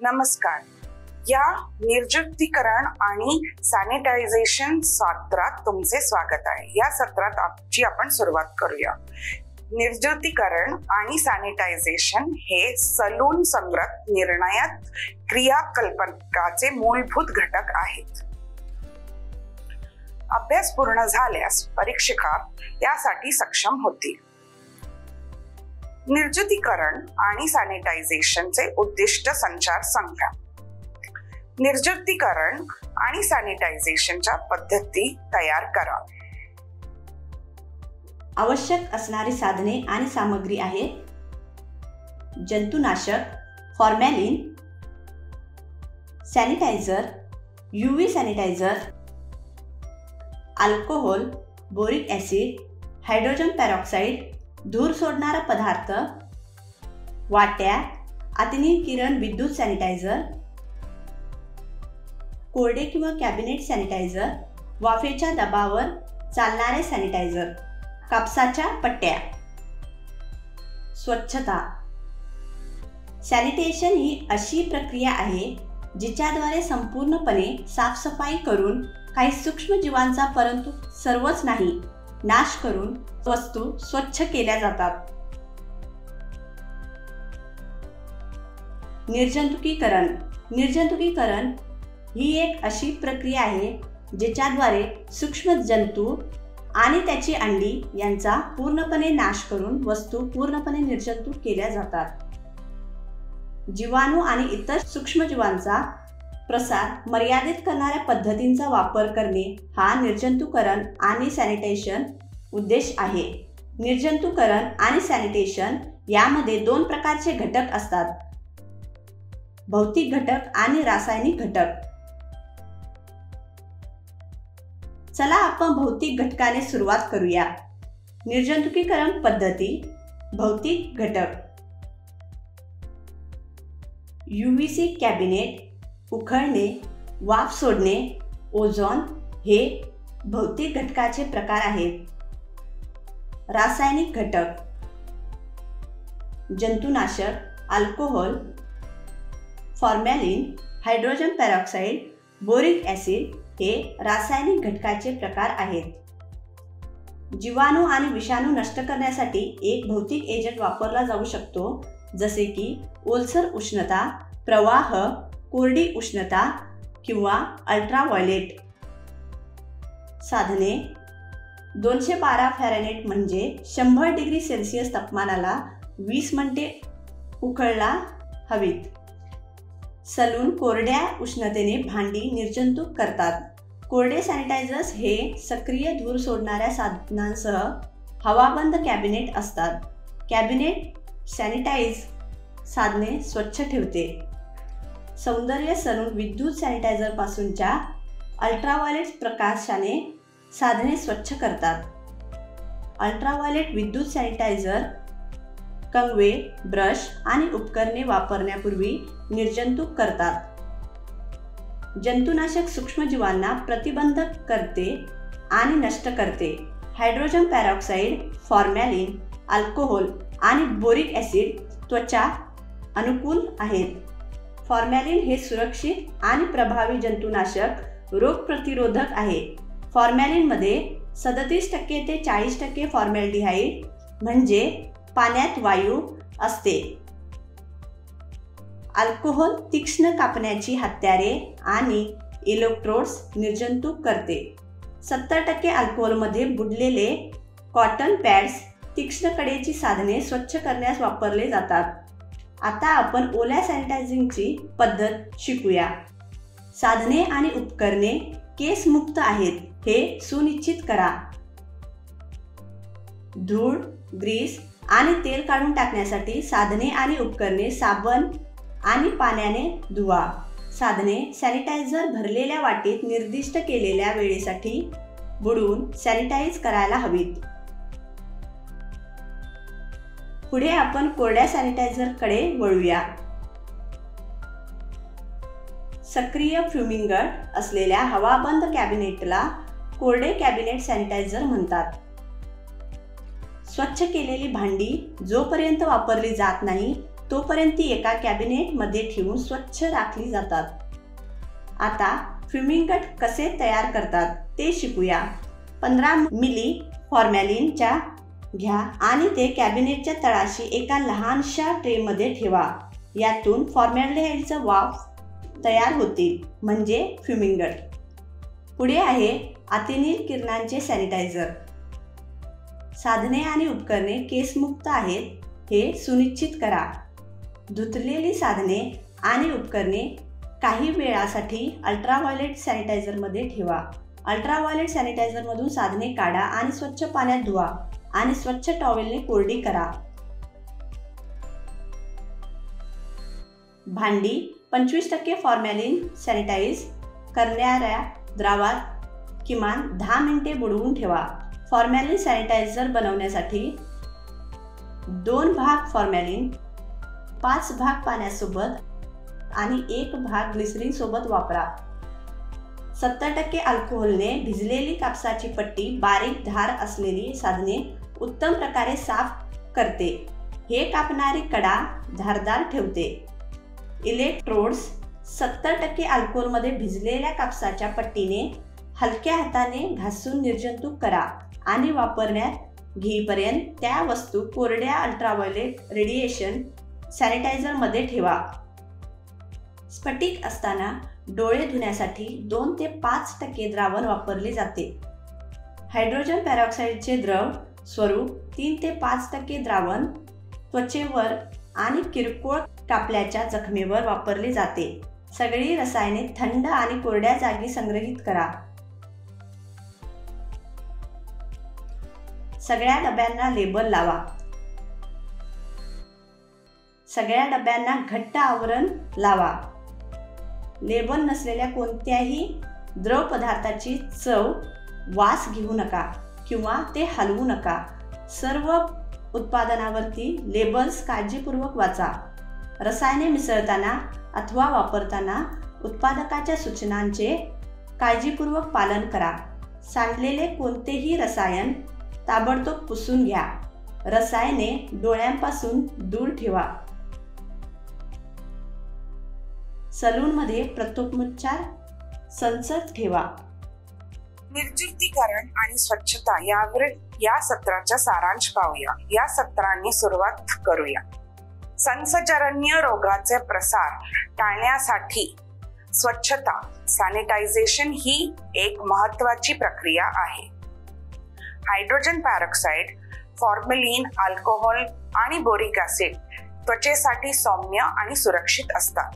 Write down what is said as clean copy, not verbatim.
नमस्कार. या निर्जंतुकीकरण आणि सॅनिटायझेशन सत्रात तुमचे स्वागत आहे. या सत्रात आपण सुरुवात करूया. निर्जंतुकीकरण आणि सॅनिटायझेशन हे सलून संग्रह निर्णयात क्रियाकल्पकाचे मूलभूत घटक आहेत. अभ्यास पूर्ण झाल्यास परीक्षका यासाठी सक्षम होतील. निर्जंतुकीकरण आणि सॅनिटायझेशनचे उद्दिष्ट संचार सांगा. निर्जंतुकीकरण आणि सॅनिटायझेशनच्या पद्धती तयार करा. आवश्यक असणारी साधने आणि सामग्री आहेत: जंतुनाशक, formalin, sanitiser, UV sanitiser, alcohol, boric acid, hydrogen peroxide, धूर सोडणारा पदार्थ, वाट्या, अतिनील किरण विद्युत सॅनिटायझर, कोरडे किंवा कॅबिनेट सॅनिटायझर, वाफेच्या दबावावर चालणारे सॅनिटायझर, कापसाच्या पट्ट्या. स्वच्छता. सॅनिटेशन ही अशी प्रक्रिया आहे जिच्याद्वारे संपूर्णपणे साफसफाई करून काही सूक्ष्म जीवांचा, परंतु सर्वच नाही, नाश करून वस्तू स्वच्छ केल्या जातात. निर्जंतुकीकरण. निर्जंतुकीकरण ही एक अशी प्रक्रिया आहे जिच्याद्वारे सूक्ष्म जंतू आणि त्याची अंडी यांचा पूर्णपणे नाश करून वस्तू पूर्णपणे निर्जंतुक केल्या जातात. जीवाणू आणि इतर सूक्ष्मजीवांचा प्रसार मर्यादित करणाऱ्या पद्धतींचा वापर करणे हा निर्जंतुकीकरण आणि सॅनिटेशन उद्देश आहे. निर्जंतुकीकरण आणि सॅनिटेशन यामध्ये दोन प्रकारचे घटक असतात: भौतिक घटक आणि रासायनिक घटक. चला आपण भौतिक घटकाने सुरुवात करूया. निर्जंतुकीकरण पद्धती. भौतिक घटक: UVC कॅबिनेट, उखळणे, वाफ सोडणे, ओझोन हे भौतिक घटकाचे प्रकार आहेत. रासायनिक घटक: जंतुनाशक, alcohol, फॉर्मॅलिन, hydrogen peroxide, boric acid हे रासायनिक घटकाचे प्रकार आहेत. जीवाणू आणि विषाणू नष्ट करण्यासाठी एक भौतिक एजंट वापरला जाऊ शकतो, जसे की ओलसर उष्णता, प्रवाह, कोरडी उष्णता किंवा अल्ट्राव्हायोलेट. साधने. 212 फॅरेनहाइट म्हणजे 100 डिग्री सेल्सिअस तापमानाला 20 मिनिटे उकळला हवीत. सलून कोरड्या उष्णतेने भांडी निर्जंतुक करतात. कोरडे सॅनिटायझर्स हे सक्रिय धूर सोडणाऱ्या साधनांसह हवाबंद कॅबिनेट असतात. कॅबिनेट सॅनिटाईज साधने स्वच्छ ठेवते. सौंदर्य सलून विद्युत सॅनिटायझर पासूनच्या अल्ट्राव्हायोलेट प्रकाशाने साधने स्वच्छ करतात. अल्ट्राव्हायोलेट विद्युत सॅनिटायझर कंगवे, ब्रश आणि उपकरणे वापरण्यापूर्वी निर्जंतुक करतात. जंतुनाशक सूक्ष्मजीवांना प्रतिबंधक करते आणि नष्ट करते. हायड्रोजन पेरॉक्साईड, फॉर्मॅलिन, अल्कोहोल आणि बोरिक ॲसिड त्वचा अनुकूल आहेत. फॉर्मॅलिन हे सुरक्षित आणि प्रभावी जंतुनाशक रोगप्रतिरोधक आहे. फॉर्मॅलिनमध्ये 37% ते 40% फॉर्मॅल्डिहाइड म्हणजे पाण्यात वायू असते. अल्कोहोल तीक्ष्ण कापण्याची हत्यारे आणि इलेक्ट्रोड्स निर्जंतुक करते. 70% अल्कोहोलमध्ये बुडलेले कॉटन पॅड्स तीक्ष्ण कडेची साधने स्वच्छ करण्यास वापरले जातात. आता आपण ओल्या सॅनिटायझिंगची पद्धत शिकूया. साधने आणि उपकरणे केसमुक्त आहेत हे सुनिश्चित करा. धूळ, ग्रीस आणि तेल काढून टाकण्यासाठी साधने आणि उपकरणे साबण आणि पाण्याने धुवा. साधने सॅनिटायझर भरलेल्या वाटीत निर्दिष्ट केलेल्या वेळेसाठी बुडवून सॅनिटाईज करायला हवीत. पुढे आपण कोरड्या सॅनिटायझरकडे वळूया. सक्रिय फ्युमिंगंट असलेल्या हवाबंद कॅबिनेटला कोरडे कॅबिनेट सॅनिटायझर म्हणतात. स्वच्छ केलेली भांडी जोपर्यंत वापरली जात नाही तोपर्यंत ती एका कॅबिनेटमध्ये ठेवून स्वच्छ राखली जातात. आता फ्युमिंग गट कसे तयार करतात ते शिकूया. 15 मिली फॉर्मॅलिनच्या घ्या आणि ते कॅबिनेटच्या तळाशी एका लहानशा ट्रेमध्ये ठेवा. यातून फॉर्मॅल्डिहाइडचं वाफ तयार होतील म्हणजे फ्युमिंग गट. पुढे आहे अतिनील किरणांचे सॅनिटायझर. साधने आणि उपकरणे केसमुक्त आहेत हे सुनिश्चित करा. धुतलेली साधने आणि उपकरणे काही वेळासाठी अल्ट्राव्हायोलेट सॅनिटायझरमध्ये ठेवा. अल्ट्राव्हायोलेट सॅनिटायझरमधून साधने काढा आणि स्वच्छ पाण्यात धुवा आणि स्वच्छ टॉवेलने कोरडी करा. भांडी 25% फॉर्मॅलिन सॅनिटाईज करणाऱ्या द्रावात किमान 10 मिनिटे बुडवून ठेवा. फॉर्मॅलिन सॅनिटायझर बनवण्यासाठी 2 भाग फॉर्मॅलिन, 5 भाग पाण्यासोबत आणि 1 भाग ग्लिसरीन सोबत वापरा. 70% अल्कोहोलने भिजलेली कापसाची पट्टी बारीक धार असलेली साधने उत्तम प्रकारे साफ करते. हे कापणारी कडा धारदार ठेवते. इलेक्ट्रोड्स 70% अल्कोहोलमध्ये भिजलेल्या कापसाच्या पट्टीने हलक्या हाताने घासून निर्जंतुक करा आणि वापरण्यात घेईपर्यंत त्या वस्तू कोरड्या अल्ट्राव्हायोलेट रेडिएशन सॅनिटायझरमध्ये ठेवा. स्फटिक असताना डोळे धुण्यासाठी 2 ते 5% द्रावण वापरले जाते. हायड्रोजन पेरॉक्साईडचे द्रव स्वरूप 3 ते 5% द्रावण त्वचेवर आणि किरकोळ कापल्याच्या जखमेवर वापरले जाते. सगळी रसायने थंड आणि कोरड्या जागी संग्रहित करा. सगळ्या डब्यांना लेबल लावा. सगळ्या डब्यांना घट्ट आवरण लावा. लेबल नसलेल्या कोणत्याही द्रव पदार्थाची चव, वास घेऊ नका किंवा ते हलवू नका. सर्व उत्पादनावरती लेबल्स काळजीपूर्वक वाचा. रसायने मिसळताना अथवा वापरताना उत्पादकाच्या सूचनांचे काळजीपूर्वक पालन करा. सांडलेले कोणतेही रसायन ताबडतोब पुसून घ्या. रसायने डोळ्यांपासून दूर ठेवा. सलूनमध्ये प्रथमोपचार संच ठेवा. निर्जंतुकीकरण आणि स्वच्छता यावरील या सत्राचा सारांश पाहूया. या सत्राने सुरुवात करूया. संसर्गजन्य रोगाचे प्रसार टाळण्यासाठी स्वच्छता सॅनिटायझेशन ही एक महत्त्वाची प्रक्रिया आहे. हायड्रोजन पेरॉक्साईड, फॉर्मॅलिन, अल्कोहोल आणि बोरिक ॲसिड त्वचेसाठी सौम्य आणि सुरक्षित असतात.